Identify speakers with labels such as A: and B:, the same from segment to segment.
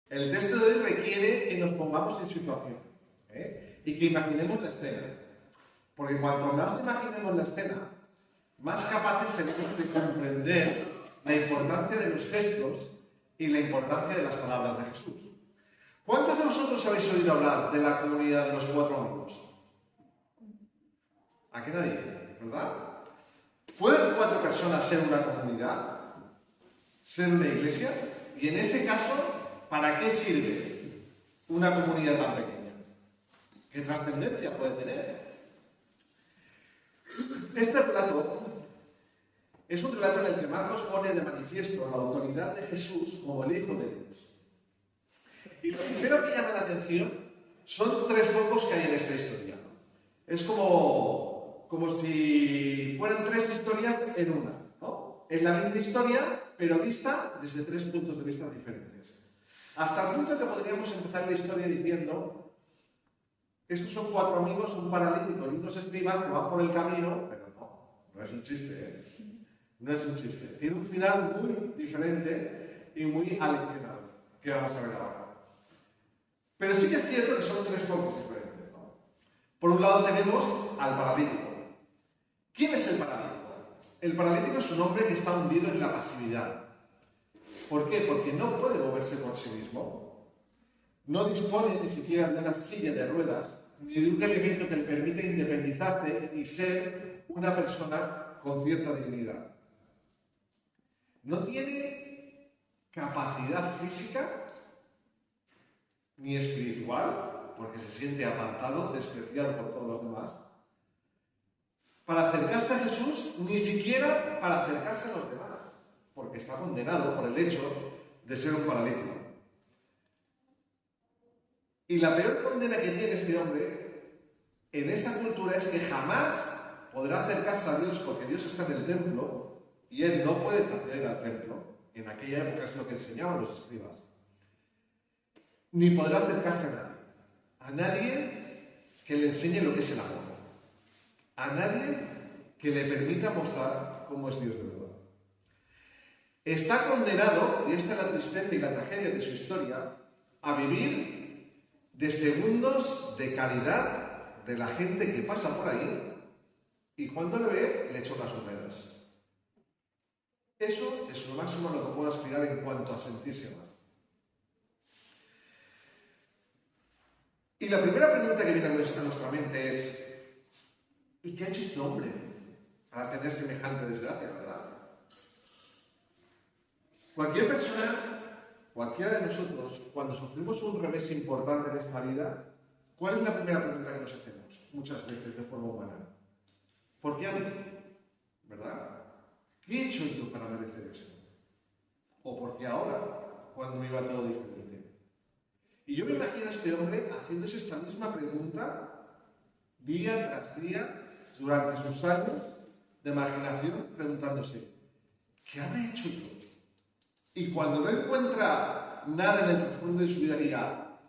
A: El texto de hoy requiere que nos pongamos en situación, y que imaginemos la escena. Porque cuanto más imaginemos la escena, más capaces seremos de comprender la importancia de los gestos y la importancia de las palabras de Jesús. ¿Cuántos de vosotros habéis oído hablar de la comunidad de los 4 amigos? ¿A qué nadie? ¿Verdad? ¿Pueden 4 personas ser una comunidad? ¿Ser una iglesia? Y en ese caso, ¿para qué sirve una comunidad tan pequeña? ¿Qué trascendencia puede tener? Este relato es un relato en el que Marcos pone de manifiesto la autoridad de Jesús como el Hijo de Dios. Y lo primero que llama la atención son 3 focos que hay en esta historia. Es como si fueran 3 historias en una, ¿no? Es la misma historia, pero vista desde 3 puntos de vista diferentes. Hasta el punto que podríamos empezar la historia diciendo: estos son 4 amigos, un paralítico y unos escribas que van por el camino, pero no es un chiste, no es un chiste. Tiene un final muy diferente y muy aleccionado, que vamos a ver ahora. Pero sí que es cierto que son 3 focos diferentes, ¿no? Por un lado tenemos al paralítico. ¿Quién es el paralítico? El paralítico es un hombre que está hundido en la pasividad. ¿Por qué? Porque no puede moverse por sí mismo. No dispone ni siquiera de una silla de ruedas, ni de un elemento que le permita independizarse y ser una persona con cierta dignidad. No tiene capacidad física ni espiritual, porque se siente apartado, despreciado por todos los demás, para acercarse a Jesús, ni siquiera para acercarse a los demás, porque está condenado por el hecho de ser un paralítico. Y la peor condena que tiene este hombre en esa cultura es que jamás podrá acercarse a Dios, porque Dios está en el templo y él no puede acceder al templo. En aquella época es lo que enseñaban los escribas. Ni podrá acercarse a nadie que le enseñe lo que es el amor, a nadie que le permita mostrar cómo es Dios de verdad. Está condenado, y esta es la tristeza y la tragedia de su historia, a vivir de segundos de calidad de la gente que pasa por ahí, y cuando le ve, le echa unas monedas. Eso es lo máximo a lo que puede aspirar en cuanto a sentirse mal. Y la primera pregunta que viene a nuestra mente es: ¿y qué ha hecho este hombre para tener semejante desgracia, verdad? Cualquier persona, cualquiera de nosotros, cuando sufrimos un revés importante en esta vida, ¿cuál es la primera pregunta que nos hacemos? Muchas veces de forma humana. ¿Por qué a mí? ¿Verdad? ¿Qué he hecho yo para merecer esto? ¿O por qué ahora, cuando me iba todo diferente? Y yo me imagino a este hombre haciéndose esta misma pregunta día tras día durante sus años de marginación, preguntándose: ¿qué habré hecho yo? Y cuando no encuentra nada en el profundo de su vida, dirá: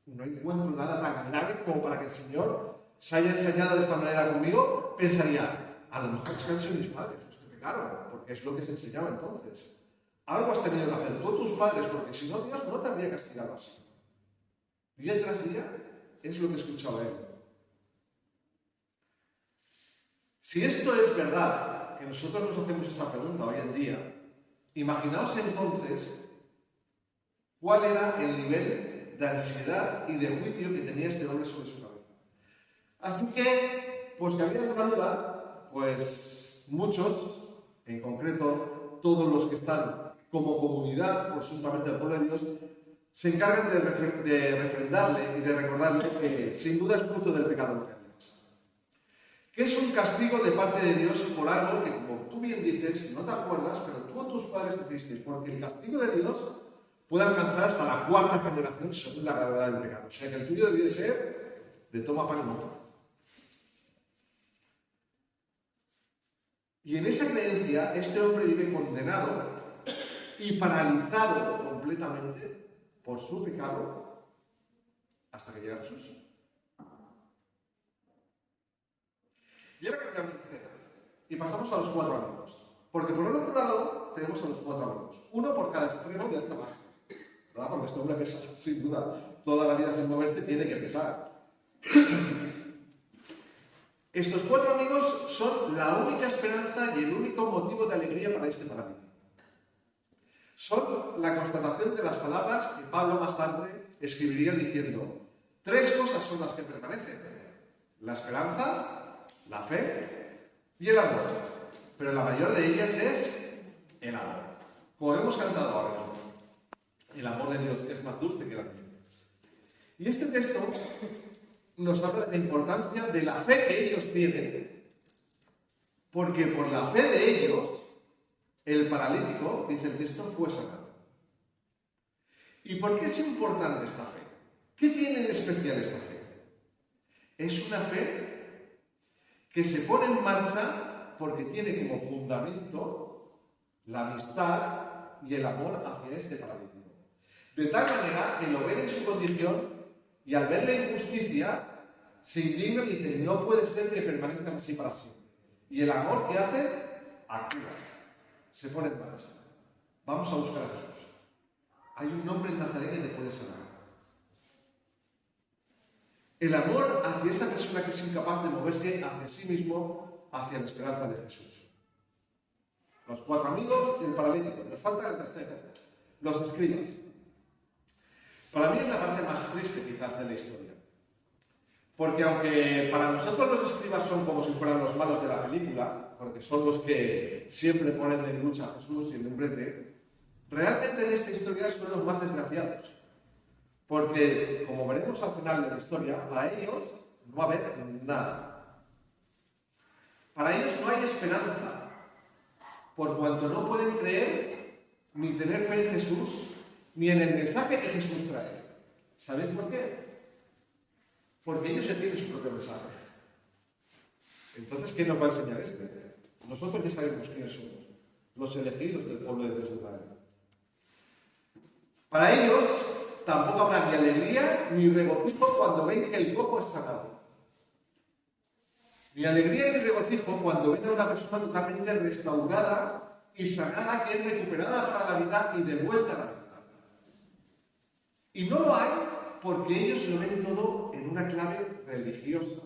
A: no encuentro nada tan grave como para que el Señor se haya enseñado de esta manera conmigo. Pensaría: a lo mejor es que han sido mis padres los que pecaron, porque es lo que se enseñaba entonces. Algo has tenido que hacer tú, tus padres, porque si no, Dios no te habría castigado así. Día tras día es lo que escuchaba él. Si esto es verdad, que nosotros nos hacemos esta pregunta hoy en día, imaginaos entonces cuál era el nivel de ansiedad y de juicio que tenía este hombre sobre su cabeza. Así que, pues que había una duda, pues muchos, en concreto todos los que están como comunidad, por simplemente el pueblo de Dios, se encargan de refrendarle y de recordarle que sin duda es fruto del pecado lo que había pasado. Que es un castigo de parte de Dios por algo que, como tú bien dices, no te acuerdas, pero tú o tus padres hicisteis, porque el castigo de Dios puede alcanzar hasta la 4ª generación según la gravedad del pecado. O sea que el tuyo debía de ser de toma pan y moja. Y en esa creencia, este hombre vive condenado y paralizado completamente por su pecado hasta que llega Jesús. Y ahora cambiamos de escena y pasamos a los 4 amigos. Porque por el otro lado tenemos a los 4 amigos. Uno por cada extremo de esta página. ¿verdad? Porque este hombre pesa, sin duda. Toda la vida sin moverse tiene que pesar. Estos 4 amigos son la única esperanza y el único motivo de alegría para este paralítico. Son la constatación de las palabras que Pablo más tarde escribiría diciendo: 3 cosas son las que permanecen: la esperanza, la fe y el amor. Pero la mayor de ellas es el amor. Como hemos cantado ahora mismo, el amor de Dios es más dulce que la miel. Y este texto nos habla de la importancia de la fe que ellos tienen. Porque por la fe de ellos, el paralítico, dice el texto, fue sanado. ¿Y por qué es importante esta fe? ¿Qué tiene de especial esta fe? Es una fe que se pone en marcha porque tiene como fundamento la amistad y el amor hacia este paralítico. De tal manera que lo ven en su condición y al ver la injusticia se indigna y dice: no puede ser que permanezcan así para siempre. Y el amor que hace, actúa, se pone en marcha. Vamos a buscar a Jesús. Hay un hombre en Nazaret que te puede sanar. El amor hacia esa persona que es incapaz de moverse hacia sí mismo, hacia la esperanza de Jesús. Los 4 amigos y el paralítico. Nos falta el tercero, los escribas. Para mí es la parte más triste quizás de la historia. Porque aunque para nosotros los escribas son como si fueran los malos de la película, porque son los que siempre ponen en lucha a Jesús y en enfrente, realmente en esta historia son los más desgraciados. Porque, como veremos al final de la historia, para ellos no va a haber nada. Para ellos no hay esperanza, por cuanto no pueden creer ni tener fe en Jesús, ni en el mensaje que Jesús trae. ¿Sabéis por qué? Porque ellos ya tienen su propio mensaje. Entonces, ¿quién nos va a enseñar este? Nosotros ya sabemos quiénes somos, los elegidos del pueblo de Dios de Israel. Para ellos, tampoco habrá ni alegría ni regocijo cuando ven que el cojo es sanado. Ni alegría ni regocijo cuando ven a una persona totalmente restaurada y sanada, que es recuperada para la vida y de vuelta a la vida. Y no lo hay porque ellos lo ven todo en una clave religiosa.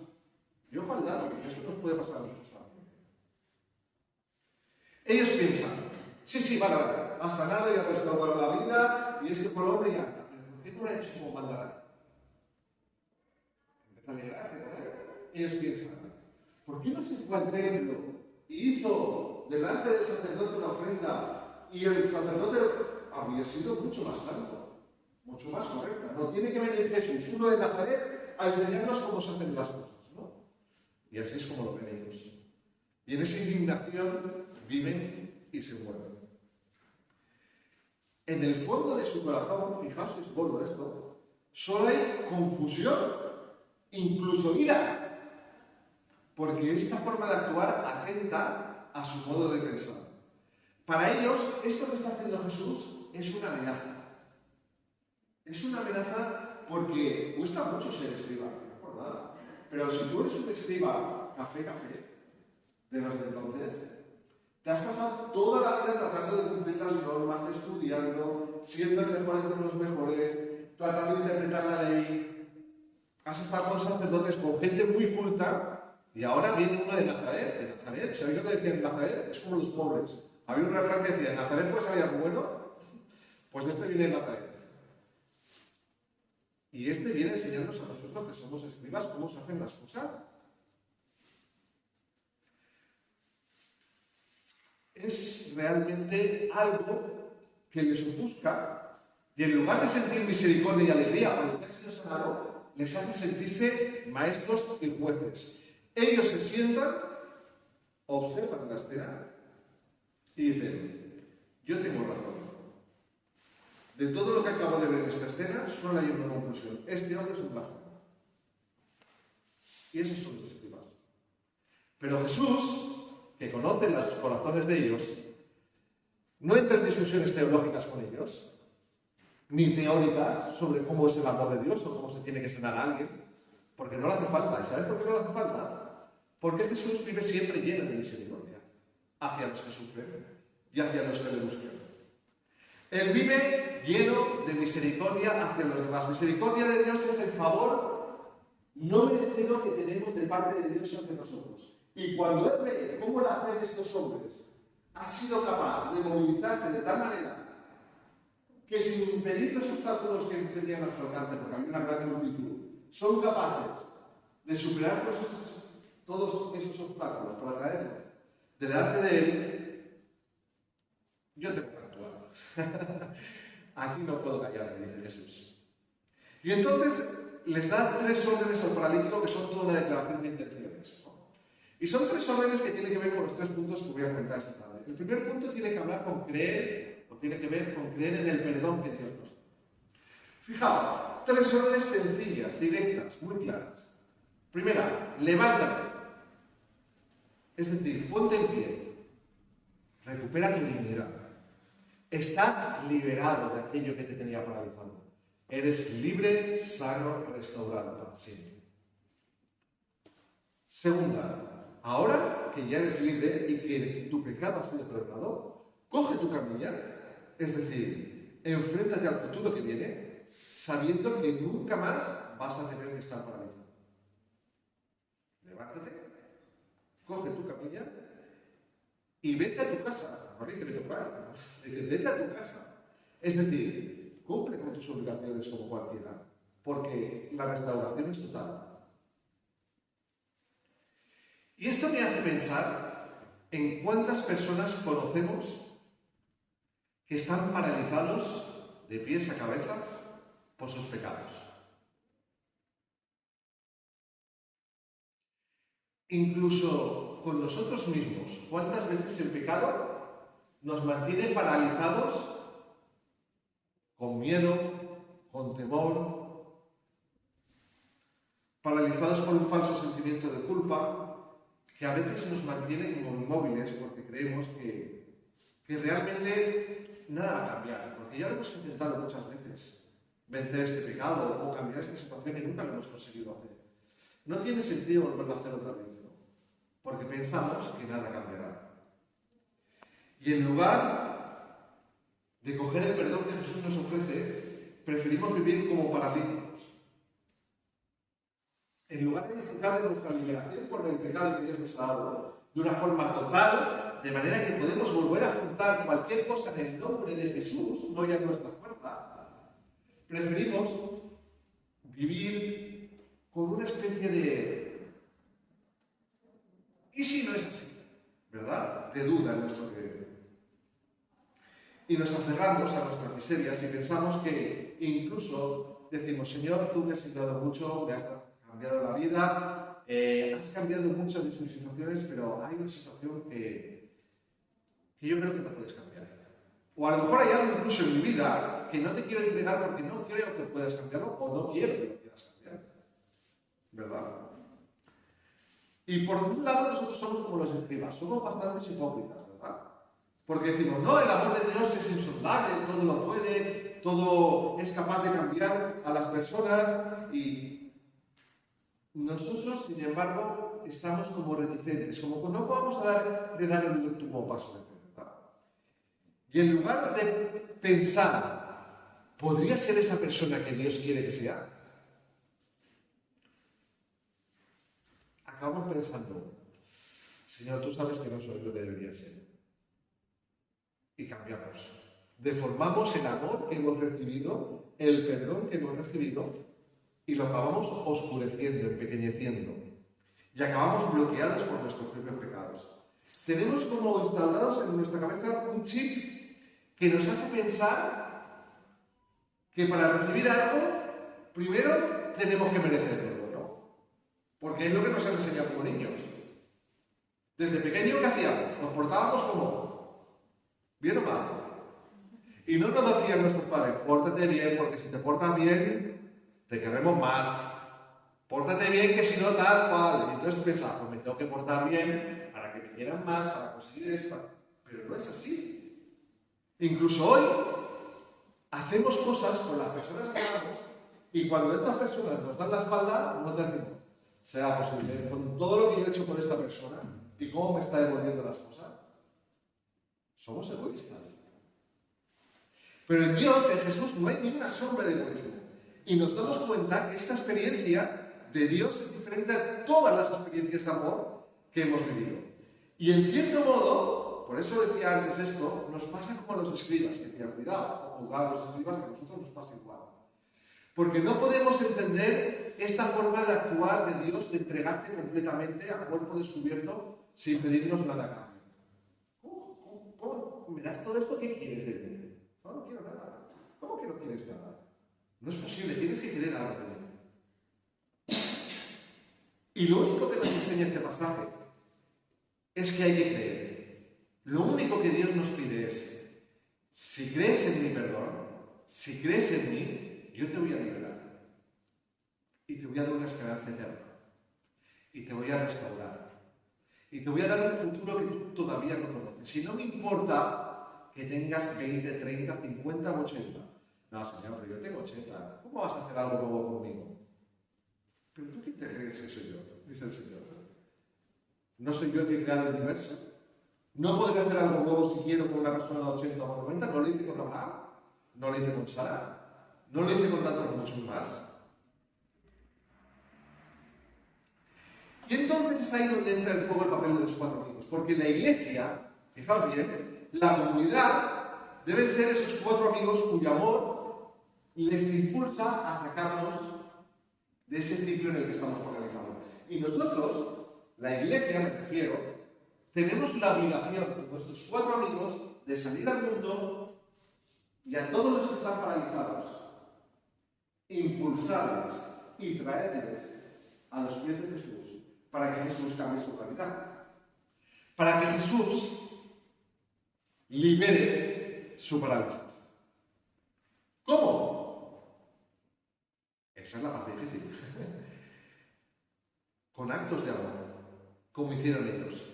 A: Y ojo al dato, porque esto nos puede pasar a nosotros también. Ellos piensan: sí, vale, ha sanado y ha restaurado la vida y este pobre ya. ¿Por qué no lo ha hecho como mandará? Empieza a alegrarse, ¿no? Ellos piensan: ¿por qué no se fue al templo y hizo delante del sacerdote una ofrenda y el sacerdote habría sido mucho más santo, mucho más correcta? No tiene que venir Jesús, uno de Nazaret, a enseñarnos cómo se hacen las cosas, ¿no? Y así es como lo ven ellos. Y en esa indignación viven y se mueven. En el fondo de su corazón, fijaos que es gordo esto, solo hay confusión, incluso ira, porque esta forma de actuar atenta a su modo de pensar. Para ellos, esto que está haciendo Jesús es una amenaza. Es una amenaza porque cuesta mucho ser escriba, no por nada. Pero si tú eres un escriba café, de los de entonces, te has pasado toda la vida tratando de cumplir las normas, estudiando, siendo el mejor entre los mejores, tratando de interpretar la ley. Has estado con sacerdotes, con gente muy culta, y ahora viene uno de Nazaret. De Nazaret, ¿sabéis lo que decían en Nazaret? Es como los pobres. Había un refrán que decía: ¿en Nazaret puede salir algo bueno? Pues este viene de Nazaret. Y este viene a enseñarnos a nosotros que somos escribas cómo se hacen las cosas. Es realmente algo que les ofusca y en lugar de sentir misericordia y alegría por el que ha sido sanado, les hace sentirse maestros y jueces. Ellos se sientan, observan la escena y dicen: yo tengo razón. De todo lo que acabo de ver en esta escena, solo hay una conclusión: este hombre es un blasfemo. Y esos son los escribas. Pero Jesús, que conoce los corazones de ellos, no entra en discusiones teológicas con ellos, ni teóricas sobre cómo es el amor de Dios o cómo se tiene que sanar a alguien, porque no le hace falta. ¿Y sabes por qué no le hace falta? Porque Jesús vive siempre lleno de misericordia hacia los que sufren y hacia los que le buscan. Él vive lleno de misericordia hacia los demás. Misericordia de Dios es el favor no merecido que tenemos de parte de Dios hacia nosotros. Y cuando Él ve cómo la fe de estos hombres ha sido capaz de movilizarse de tal manera que sin impedir los obstáculos que tenían a su alcance, porque había una gran multitud, son capaces de superar todos esos obstáculos para traerlos delante de Él, yo tengo que actuar. Aquí no puedo callarme, dice Jesús. Y entonces les da 3 órdenes al paralítico que son toda una declaración de intenciones. Y son 3 órdenes que tienen que ver con los 3 puntos que voy a comentar esta tarde. El primer punto tiene que hablar con creer, o tiene que ver con creer en el perdón que Dios nos da. Fijaos, 3 órdenes sencillas, directas, muy claras. Primera, levántate. Es decir, ponte en pie. Recupera tu dignidad. Estás liberado de aquello que te tenía paralizado. Eres libre, sano, restaurado para siempre. Segunda, ahora que ya eres libre y que tu pecado ha sido perdonado, coge tu camilla, es decir, enfréntate al futuro que viene, sabiendo que nunca más vas a tener que estar paralizado. Levántate, coge tu camilla y vete a tu casa. No dice vete a tu casa, dice vete a tu casa. Es decir, cumple con tus obligaciones como cualquiera, porque la restauración es total. Y esto me hace pensar en cuántas personas conocemos que están paralizados de pies a cabeza por sus pecados. Incluso con nosotros mismos, ¿cuántas veces el pecado nos mantiene paralizados con miedo, con temor, paralizados por un falso sentimiento de culpa, que a veces nos mantienen como inmóviles porque creemos que realmente nada va a cambiar? Porque ya lo hemos intentado muchas veces, vencer este pecado o cambiar esta situación y nunca lo hemos conseguido hacer. No tiene sentido volverlo a hacer otra vez, ¿no? Porque pensamos que nada cambiará. Y en lugar de coger el perdón que Jesús nos ofrece, preferimos vivir como paralíticos. En lugar de disfrutar de nuestra liberación por el pecado que Dios nos ha dado, de una forma total, de manera que podemos volver a afrontar cualquier cosa en el nombre de Jesús, no ya en nuestra fuerza, preferimos vivir con una especie de ¿y si no es así? ¿Verdad? De duda en nuestro creer. Y nos aferramos a nuestras miserias y pensamos que incluso decimos, Señor, tú me has ayudado mucho, me has cambiado la vida, has cambiado muchas de mis situaciones, pero hay una situación que yo creo que no puedes cambiar. O a lo mejor hay algo incluso en mi vida que no te quiero entregar porque no creo que puedas cambiarlo o no quiero que lo quieras cambiar. ¿Verdad? Y por un lado nosotros somos como los escribas, somos bastante hipócritas, ¿verdad? Porque decimos, no, el amor de Dios es insondable, todo lo puede, todo es capaz de cambiar a las personas y nosotros, sin embargo, estamos como reticentes, como que no vamos a dar el último paso de fe, ¿verdad? Y en lugar de pensar, ¿podría ser esa persona que Dios quiere que sea? Acabamos pensando, Señor, tú sabes que no soy lo que debería ser. Y cambiamos. Deformamos el amor que hemos recibido, el perdón que hemos recibido, y lo acabamos oscureciendo, empequeñeciendo. Y acabamos bloqueados por nuestros propios pecados. Tenemos como instaurados en nuestra cabeza un chip que nos hace pensar que para recibir algo, primero tenemos que merecerlo, ¿no? Porque es lo que nos han enseñado como niños. Desde pequeño, ¿qué hacíamos? Nos portábamos como bien o mal. Y no nos decían nuestros padres, pórtate bien, porque si te portas bien, te queremos más. Pórtate bien, que si no, tal cual. Y entonces pensaba, pues me tengo que portar bien para que me quieran más, para conseguir esto. Pero no es así. Incluso hoy hacemos cosas con las personas que amamos y cuando estas personas nos dan la espalda, no te decimos, ¿será posible? Con todo lo que yo he hecho con esta persona y cómo me está devolviendo las cosas, somos egoístas. Pero en Dios, en Jesús, no hay ni una sombra de egoísmo. Y nos damos cuenta que esta experiencia de Dios es diferente a todas las experiencias de amor que hemos vivido. Y en cierto modo, por eso decía antes esto, nos pasa como a los escribas, que decían, cuidado, o juzgar a los escribas, que a nosotros nos pasa igual. Porque no podemos entender esta forma de actuar de Dios, de entregarse completamente a cuerpo descubierto sin pedirnos nada a cambio. ¿Cómo? ¿Me das todo esto? ¿Qué quieres de mí? No, no quiero nada. ¿Cómo que no quieres nada? No es posible, tienes que querer algo de mí. Y lo único que nos enseña este pasaje es que hay que creer. Lo único que Dios nos pide es, si crees en mi perdón, si crees en mí, yo te voy a liberar. Y te voy a dar una esperanza eterna. Y te voy a restaurar. Y te voy a dar un futuro que tú todavía no conoces. Y no me importa que tengas 20, 30, 50 o 80. No, Señor, pero yo tengo 80. ¿Cómo vas a hacer algo nuevo conmigo? ¿Pero tú quién te crees que soy yo? Dice el Señor. ¿No soy yo el que he creado el universo? ¿No podré hacer algo nuevo si quiero con una persona de 80 o 90? ¿No lo hice con Abraham? ¿No lo hice con Sara? ¿No lo hice con tantos muchos más? Y entonces es ahí donde entra en juego el papel de los 4 amigos. Porque la iglesia, fijaos bien, la comunidad deben ser esos 4 amigos cuyo amor les impulsa a sacarnos de ese ciclo en el que estamos focalizando. Y nosotros, la iglesia me refiero, tenemos la obligación con nuestros 4 amigos de salir al mundo y a todos los que están paralizados, impulsarles y traerles a los pies de Jesús para que Jesús cambie su realidad. Para que Jesús libere su parálisis. ¿Cómo? Esa es la parte difícil. Con actos de amor, como hicieron ellos.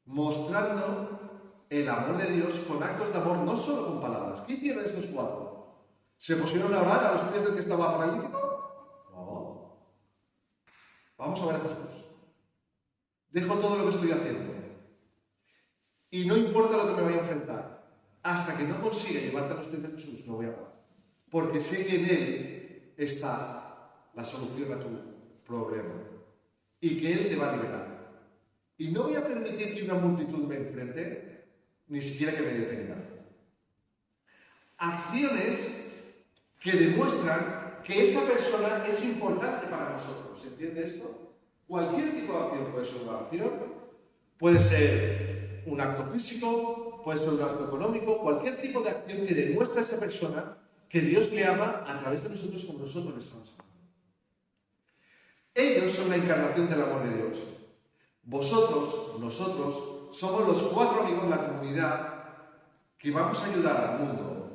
A: Mostrando el amor de Dios con actos de amor, no solo con palabras. ¿Qué hicieron estos 4? ¿Se pusieron a orar a los pies del que estaba paralítico? No. Vamos a ver a Jesús. Dejo todo lo que estoy haciendo. Y no importa lo que me vaya a enfrentar. Hasta que no consiga llevarte a los pies de Jesús, no voy a orar. Porque sé que en Él está la solución a tu problema. Y que Él te va a liberar. Y no voy a permitir que una multitud me enfrente, ni siquiera que me detenga. Acciones que demuestran que esa persona es importante para nosotros. ¿Se entiende esto? Cualquier tipo de acción puede ser una acción, puede ser un acto físico, puede ser un acto económico, cualquier tipo de acción que demuestra a esa persona que Dios le ama a través de nosotros como nosotros le estamos amando. Ellos son la encarnación del amor de Dios. Vosotros, nosotros, somos los 4 amigos de la comunidad que vamos a ayudar al mundo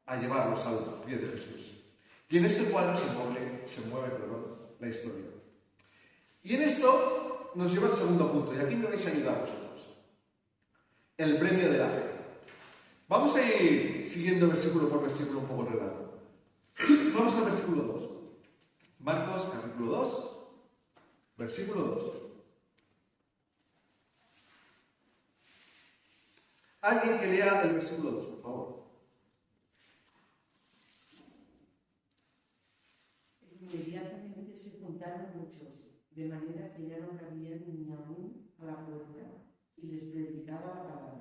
A: a llevarlos al pie de Jesús. Y en este cuadro se mueve la historia. Y en esto nos lleva al segundo punto, y aquí me vais a ayudar vosotros. El premio de la fe. Vamos a ir siguiendo versículo por versículo un poco el relato. Vamos al versículo 2. Marcos, capítulo 2, versículo 2. Alguien que lea el versículo 2, por favor.
B: Inmediatamente se juntaron muchos, de manera que ya no cabían ni aún a la puerta, y les predicaba la palabra.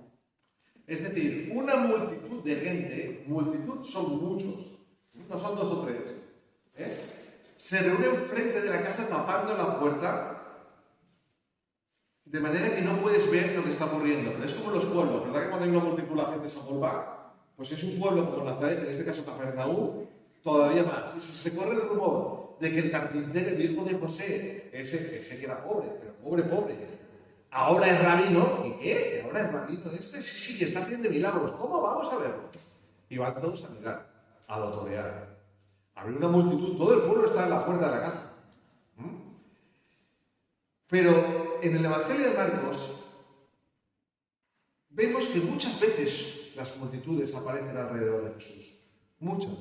A: Es decir, una multitud de gente, multitud son muchos, no son 2 o 3, se reúnen frente de la casa tapando la puerta, de manera que no puedes ver lo que está ocurriendo. Pero es como los pueblos, ¿verdad? Que cuando hay una multitud la gente se agolpa, pues es un pueblo como Nazaret, en este caso Capernaum, todavía más. Y si se corre el rumor de que el carpintero, el hijo de José, ese que era pobre, pero pobre, ahora es rabino. ¿Y qué? ¿Ahora es rabino este? Sí, está haciendo milagros. ¿Cómo? Vamos a verlo. Y van todos a mirar, a dotorear. Había una multitud, todo el pueblo está en la puerta de la casa. Pero en el Evangelio de Marcos vemos que muchas veces las multitudes aparecen alrededor de Jesús. Muchas.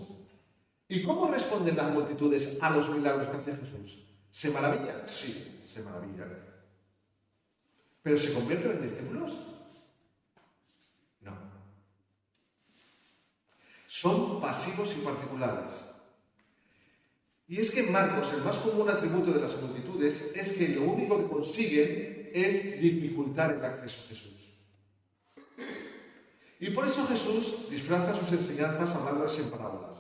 A: ¿Y cómo responden las multitudes a los milagros que hace Jesús? ¿Se maravillan? Sí, se maravillan. ¿Pero se convierten en discípulos? No. Son pasivos y particulares. Y es que en Marcos el más común atributo de las multitudes es que lo único que consiguen es dificultar el acceso a Jesús. Y por eso Jesús disfraza sus enseñanzas hablándoles en parábolas.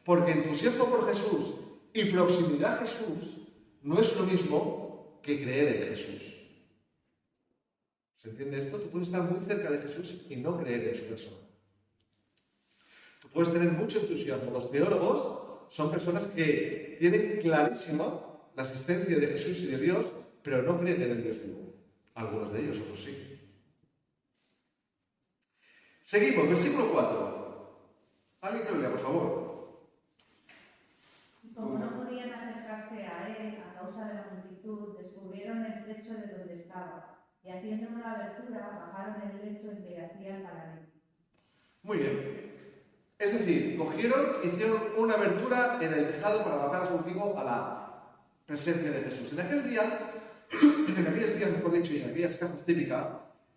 A: Porque entusiasmo por Jesús y proximidad a Jesús no es lo mismo que creer en Jesús. ¿Se entiende esto? Tú puedes estar muy cerca de Jesús y no creer en su persona. Tú puedes tener mucho entusiasmo. Los teólogos son personas que tienen clarísimo la existencia de Jesús y de Dios, pero no creen en el Dios vivo. Algunos de ellos, otros sí. Seguimos, versículo 4. ¿Alguien que lo lea, por favor?
C: Como no podían acercarse a él a causa de la multitud, descubrieron el techo de donde estaba y haciendo una abertura bajaron el lecho en que yacía el paralítico.
A: Muy bien. Es decir, hicieron una abertura en el tejado para bajar a su amigo a la presencia de Jesús. En aquellos días, mejor dicho, y en aquellas casas típicas,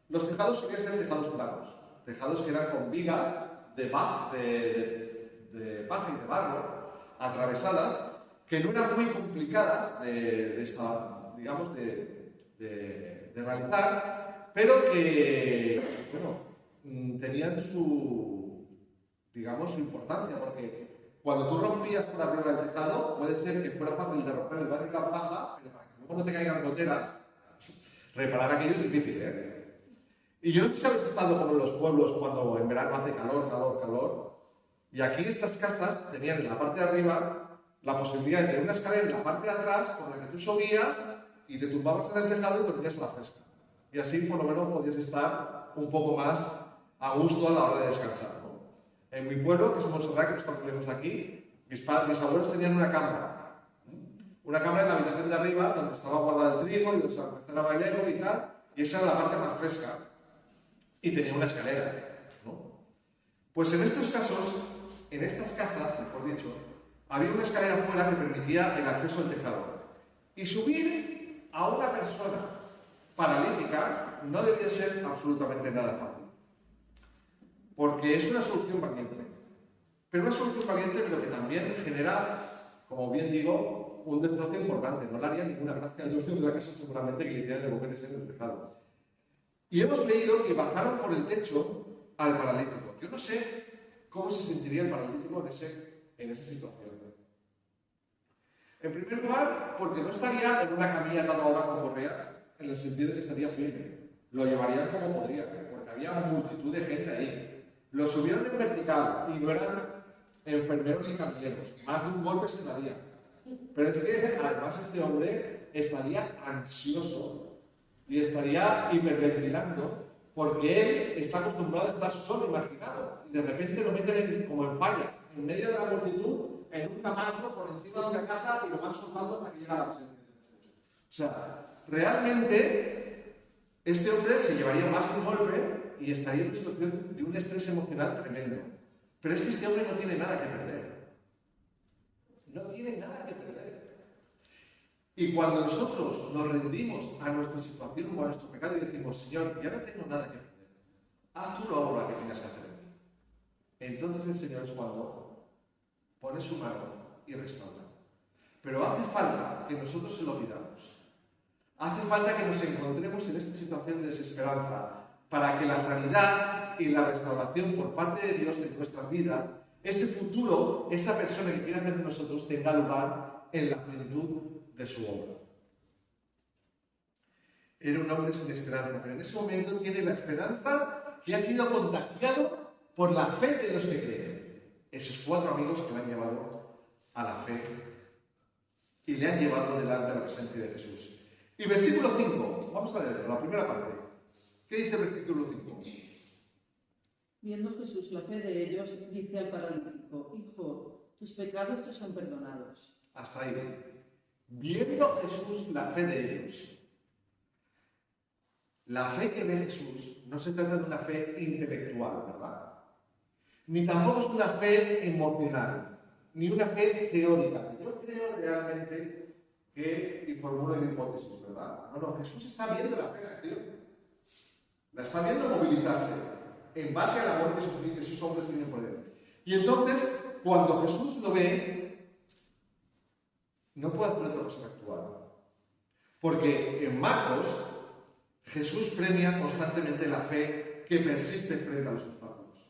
A: los tejados solían ser tejados planos. Tejados que eran con vigas de paja y de barro atravesadas, que no eran muy complicadas de realizar, pero que, tenían su importancia, porque cuando tú rompías por arriba del tejado, puede ser que fuera fácil de romper el barro y la paja, pero para que luego no te caigan goteras, reparar aquello es difícil, ¿eh? Y yo no sé si habéis estado como en los pueblos cuando en verano hace calor, y aquí estas casas tenían en la parte de arriba la posibilidad de tener una escalera en la parte de atrás por la que tú subías y te tumbabas en el tejado y te ponías a la fresca. Y así por lo menos podías estar un poco más a gusto a la hora de descansar, ¿no? En mi pueblo, que es Montserrat, que no está muy lejos de aquí, mis abuelos tenían una cámara. Una cámara en la habitación de arriba donde estaba guardado el trigo y donde se almacenaba el heno y tal, y esa era la parte más fresca. Y tenía una escalera, ¿no? Pues en estos casos, en estas casas, mejor dicho, había una escalera afuera que permitía el acceso al tejado. Y subir a una persona paralítica no debía ser absolutamente nada fácil. Porque es una solución valiente. Pero una solución valiente, pero que también genera, como bien digo, un destrozo importante. No le haría ninguna gracia al dueño de la casa seguramente que le hicieran el boquete en el tejado. Y hemos leído que bajaron por el techo al paralítico. Yo no sé cómo se sentiría el paralítico en esa situación. En primer lugar, porque no estaría en una camilla atado ahora con correas, en el sentido de que estaría firme. Lo llevarían como podrían, porque había multitud de gente ahí. Lo subieron en vertical y no eran enfermeros ni camilleros. Más de un golpe se daría. Pero es que además este hombre estaría ansioso y estaría hiperventilando porque él está acostumbrado a estar solo y marginado. Y de repente lo meten como en fallas, en medio de la multitud, en un camastro por encima de una casa y lo van soltando hasta que llega a la presencia de Jesús. O sea, realmente este hombre se llevaría más de un golpe y estaría en una situación de un estrés emocional tremendo. Pero es que este hombre no tiene nada que perder. No tiene nada que perder. Y cuando nosotros nos rendimos a nuestra situación o a nuestro pecado y decimos, Señor, ya no tengo nada que perder, haz tú la obra que tienes que hacer en mí. Entonces el Señor es cuando pone su mano y restaura. Pero hace falta que nosotros se lo pidamos. Hace falta que nos encontremos en esta situación de desesperanza para que la sanidad y la restauración por parte de Dios en nuestras vidas, ese futuro, esa persona que quiere hacer de nosotros, tenga lugar en la plenitud de su obra. Era un hombre sin esperanza, pero en ese momento tiene la esperanza que ha sido contagiado por la fe de los que creen. Esos 4 amigos que le han llevado a la fe y le han llevado delante de la presencia de Jesús. Y versículo 5, vamos a leerlo, la primera parte. ¿Qué dice el versículo 5?
B: Viendo Jesús la fe de ellos, dice al paralítico: Hijo, tus pecados te son perdonados.
A: Hasta ahí. Viendo Jesús la fe de ellos. La fe que ve Jesús no se trata de una fe intelectual, ¿verdad? Ni tampoco es una fe emocional, ni una fe teórica. Yo creo realmente que, y formulo una hipótesis, ¿verdad? No, Jesús está viendo la fe en acción. La está viendo movilizarse en base al amor que esos hombres tienen por él. Y entonces, cuando Jesús lo ve, no puede hacer otra cosa que actuar. Porque en Marcos, Jesús premia constantemente la fe que persiste frente a los obstáculos.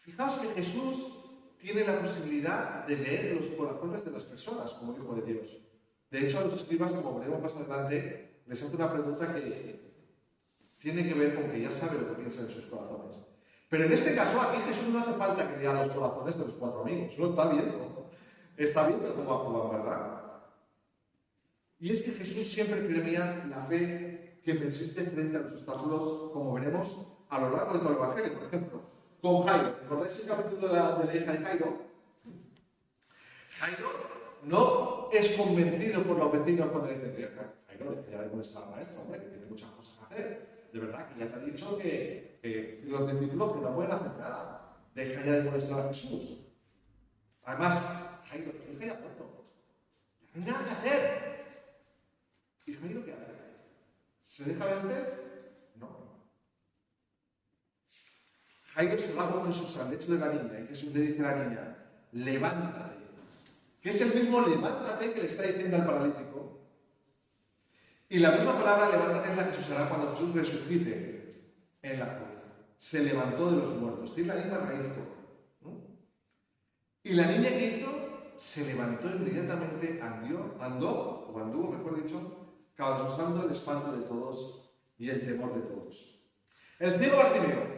A: Fijaos que Jesús tiene la posibilidad de leer los corazones de las personas como Hijo de Dios. De hecho, a los escribas, como veremos más adelante, les hace una pregunta que tiene que ver con que ya sabe lo que piensan en sus corazones. Pero en este caso, aquí Jesús no hace falta que lea los corazones de los 4 amigos. Lo está viendo. Está viendo cómo actúan, ¿verdad? Y es que Jesús siempre premia la fe que persiste frente a los obstáculos, como veremos a lo largo de todo el Evangelio. Por ejemplo, con Jairo. ¿Recordáis el capítulo de la hija de Jairo? Jairo no es convencido por los vecinos cuando le dicen: Jairo, deja de molestar al maestro, hombre, que tiene muchas cosas que hacer. De verdad, que ya te ha dicho que los discípulos que no pueden hacer nada. Deja ya de molestar a Jesús. Además, Jairo, tu hija ya ha muerto. No hay nada que hacer. ¿Y Jairo qué hace? ¿Se deja vencer? No. Jairo se va con Jesús al lecho de la niña y Jesús le dice a la niña: levántate. Que es el mismo levántate que le está diciendo al paralítico. Y la misma palabra levántate es la que se usará cuando Jesús resucite en la cruz. Se levantó de los muertos. Tiene la misma raíz. ¿No? Y la niña que hizo, se levantó inmediatamente, anduvo, mejor dicho, causando el espanto de todos y el temor de todos. El ciego Bartimeo.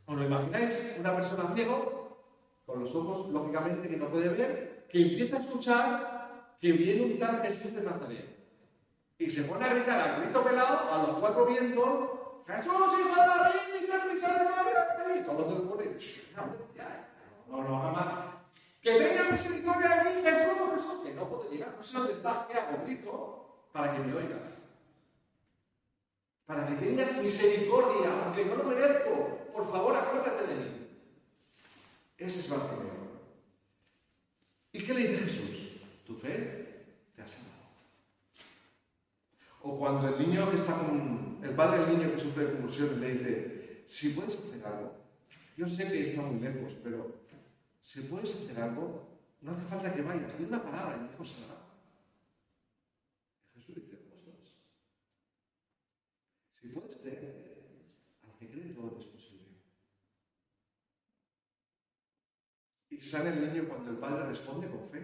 A: ¿Os lo imagináis? Una persona ciego, con los ojos, lógicamente, que no puede ver, que empieza a escuchar que viene un tal Jesús de Nazaret. Y se pone a gritar a grito pelado a los 4 vientos: ¡Jesús, hijo de David, ten misericordia de mí! Y todos del pueblo dicen: no, haga más. ¡Que tenga misericordia de mí, Jesús! Que no puedo llegar, no sé dónde está, ¿qué hago? Grito para que me oigas. Para que tengas misericordia, aunque no lo merezco. Por favor, acuérdate de mí. Ese es Bartimeo. ¿Y qué le dice Jesús? Tu fe te ha salvado. O cuando el niño que está con... el padre del niño que sufre de convulsiones le dice: si puedes hacer algo, yo sé que está muy lejos, pero si puedes hacer algo, no hace falta que vayas, di una palabra y mi hijo se hará. Jesús dice: ostras, si puedes creer, al que cree todo es posible. Y sale el niño cuando el padre responde con fe.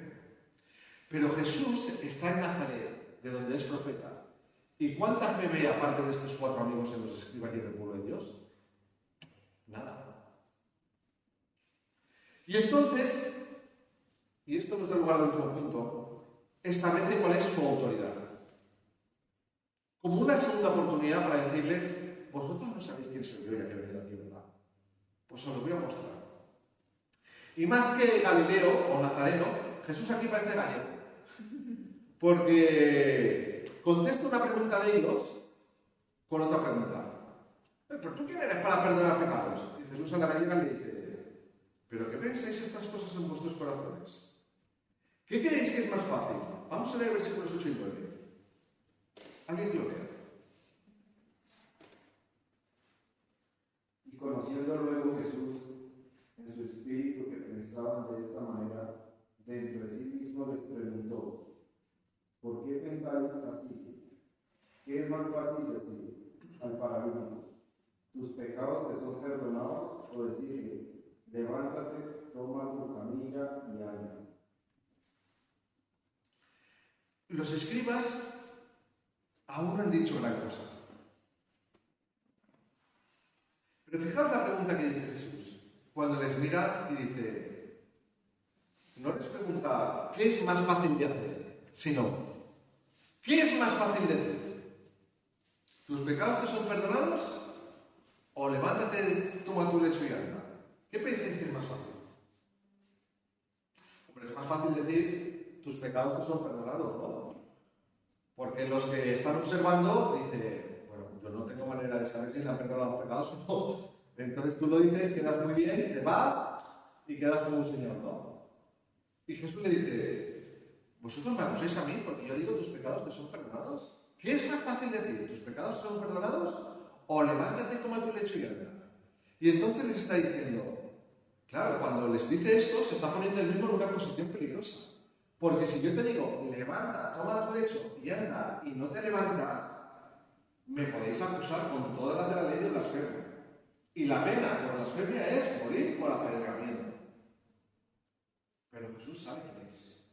A: Pero Jesús está en Nazaret, de donde es profeta. ¿Y cuánta fe ve aparte de estos 4 amigos en los escribas y en el pueblo de Dios? Nada. Y entonces, y esto nos da lugar al último punto, establece cuál es su autoridad. Como una segunda oportunidad para decirles: vosotros no sabéis quién soy yo, ya que he venido aquí, ¿verdad? Pues os lo voy a mostrar. Y más que Galileo o Nazareno, Jesús aquí parece gallego. Porque contesta una pregunta de ellos con otra pregunta. ¿Pero tú quién eres para perdonar pecados? Y Jesús a la gallega le dice: ¿pero qué pensáis estas cosas en vuestros corazones? ¿Qué creéis que es más fácil? Vamos a leer versículos 8 y 9. ¿Alguien lo lea?
D: Y conociendo luego Jesús en su espíritu que pensaban de esta manera, dentro de sí mismo les preguntó: ¿por qué pensáis así? ¿Qué es más fácil decir al paralítico: tus pecados te son perdonados? O decirle: levántate, toma tu camilla y anda.
A: Los escribas aún no han dicho gran cosa. Pero fijaos la pregunta que dice Jesús. Cuando les mira y dice, no les pregunta qué es más fácil de hacer, sino ¿qué es más fácil de hacer? ¿Tus pecados te son perdonados? ¿O levántate, toma tu lecho y anda? ¿Qué pensáis que es más fácil? Hombre, es más fácil decir tus pecados te son perdonados, ¿no? Porque los que están observando dicen, bueno, yo no tengo manera de saber si le han perdonado los pecados o no. Entonces tú lo dices, quedas muy bien, te vas y quedas como un señor, ¿no? Y Jesús le dice, vosotros me acusáis a mí porque yo digo tus pecados te son perdonados. ¿Qué es más fácil decir? ¿Tus pecados son perdonados? O levántate y toma tu lecho y anda. Y entonces les está diciendo, claro, cuando les dice esto, se está poniendo el mismo en una posición peligrosa. Porque si yo te digo, levanta, toma tu lecho y anda, y no te levantas, me podéis acusar con todas las de la ley de blasfemia. Y la pena por blasfemia es morir por apedreamiento. Pero Jesús sabe quién es.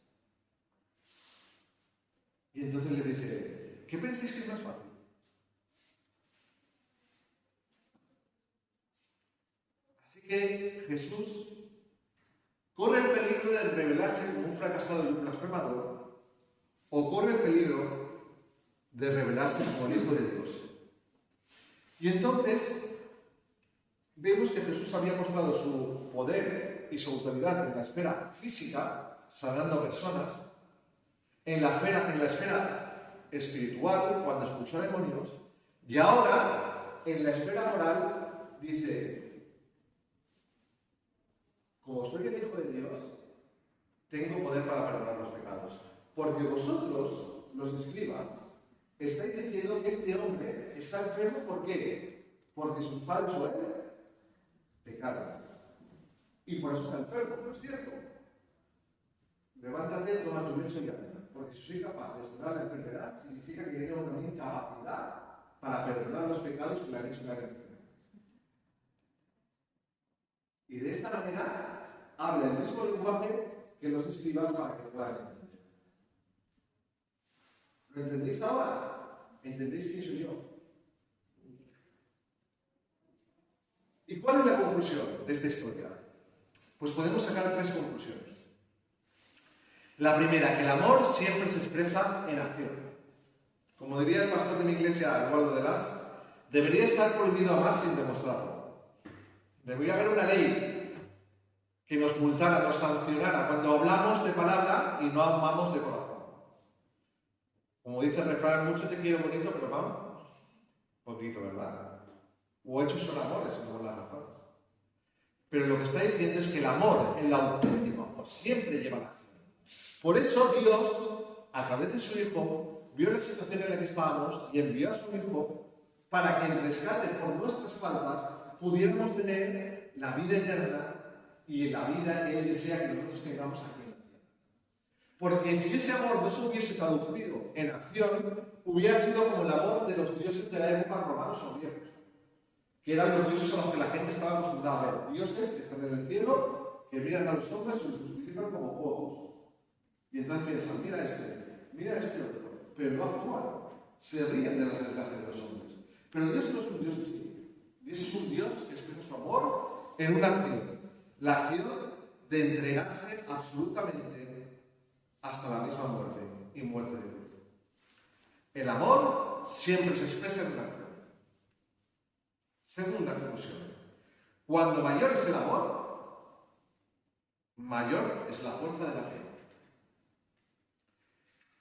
A: Y entonces les dice, ¿qué pensáis que es más fácil? Así que Jesús corre el peligro de revelarse como un fracasado y un blasfemador, o corre el peligro de revelarse como el Hijo de Dios. Y entonces vemos que Jesús había mostrado su poder y su autoridad en la esfera física, sanando a personas, en la esfera espiritual, cuando expulsó a demonios, y ahora en la esfera moral dice, como soy el Hijo de Dios, tengo poder para perdonar los pecados. Porque vosotros, los escribas, estáis diciendo que este hombre está enfermo, ¿por qué? Porque sus padres o él pecaron. Y por eso está enfermo, ¿no es cierto? Levántate, toma tu lecho y anda. Porque si soy capaz de sanar la enfermedad, significa que yo tengo también capacidad para perdonar los pecados que le han hecho caer enfermo. Y de esta manera habla el mismo lenguaje que los escribas para que puedan entender. ¿Lo entendéis ahora? ¿Entendéis quién soy yo? ¿Y cuál es la conclusión de esta historia? Pues podemos sacar 3 conclusiones. La primera, que el amor siempre se expresa en acción. Como diría el pastor de mi iglesia, Eduardo de Las, debería estar prohibido amar sin demostrarlo. Debería haber una ley que nos multara, nos sancionara cuando hablamos de palabra y no amamos de corazón. Como dice el refrán, mucho te quiero bonito, pero vamos, poquito, ¿verdad? O hechos son amores, no las razones. Pero lo que está diciendo es que el amor, el auténtico amor, siempre lleva a la acción. Por eso Dios, a través de su Hijo, vio la situación en la que estábamos y envió a su Hijo para que en rescate por nuestras faltas pudiéramos tener la vida eterna y la vida que Él desea que nosotros tengamos aquí en la tierra. Porque si ese amor no se hubiese traducido en acción, hubiera sido como el amor de los dioses de la época romanos o griegos, que eran los dioses a los que la gente estaba acostumbrada a ver. Dioses que están en el cielo, que miran a los hombres y los utilizan como juegos. Y entonces piensan, mira este otro, pero no actúan. Se ríen de las desgracias de los hombres. Pero Dios no es un Dios así. Dios es un Dios que expresa su amor en una acción. La acción de entregarse absolutamente hasta la misma muerte y muerte de cruz. El amor siempre se expresa en una acción. Segunda conclusión. Cuando mayor es el amor, mayor es la fuerza de la fe.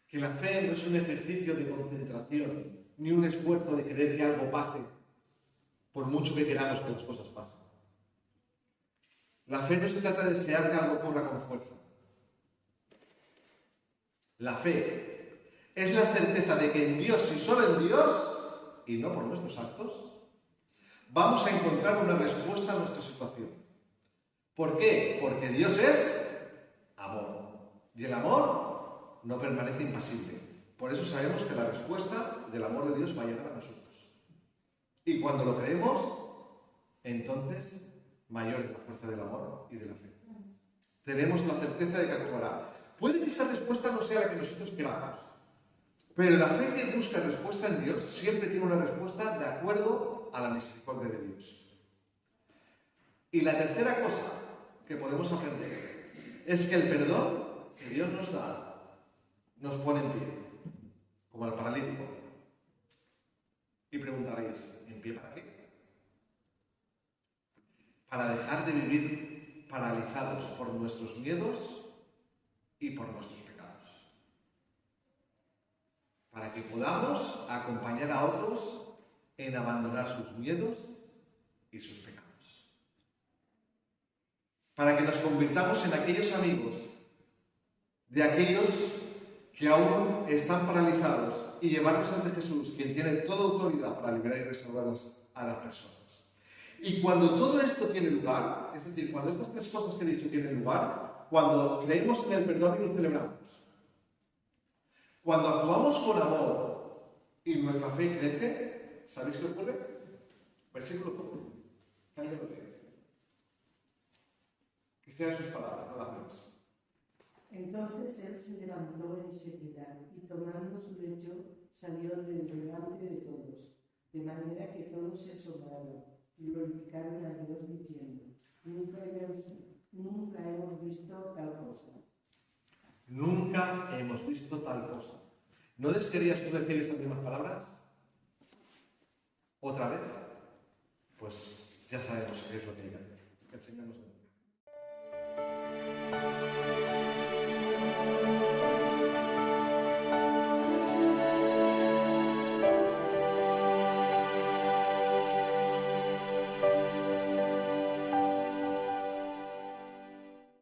A: Que la fe no es un ejercicio de concentración, ni un esfuerzo de querer que algo pase, por mucho que queramos que las cosas pasen. La fe no se trata de desear que algo ocurra con fuerza. La fe es la certeza de que en Dios y solo en Dios, y no por nuestros actos, vamos a encontrar una respuesta a nuestra situación. ¿Por qué? Porque Dios es amor. Y el amor no permanece impasible. Por eso sabemos que la respuesta del amor de Dios va a llegar a nosotros. Y cuando lo creemos, entonces mayor es la fuerza del amor y de la fe. Tenemos la certeza de que actuará. Puede que esa respuesta no sea la que nosotros queramos, pero la fe que busca respuesta en Dios siempre tiene una respuesta de acuerdo a la misericordia de Dios. Y la tercera cosa que podemos aprender es que el perdón que Dios nos da nos pone en pie, como al paralítico. Y preguntaréis, ¿en pie para qué? Para dejar de vivir paralizados por nuestros miedos y por nuestros pecados. Para que podamos acompañar a otros en abandonar sus miedos y sus pecados. Para que nos convirtamos en aquellos amigos de aquellos que aún están paralizados y llevarnos ante Jesús, quien tiene toda autoridad para liberar y restaurar a las personas. Y cuando todo esto tiene lugar, es decir, cuando estas tres cosas que he dicho tienen lugar, cuando creemos en el perdón y lo celebramos, cuando actuamos con amor y nuestra fe crece, ¿sabéis qué ocurre? Versículo 12. Que alguien lo lea. Que sean sus palabras, nada más.
B: Entonces él se levantó en seriedad y tomando su lecho salió del delante de todos, de manera que todos se asombraron y glorificaron a Dios diciendo: nunca hemos visto tal cosa.
A: Nunca hemos visto tal cosa. ¿No desearías tú decir esas mismas palabras? ¿Otra vez? Pues ya sabemos qué es lo que hay que hacer. Que el Señor nos ayude.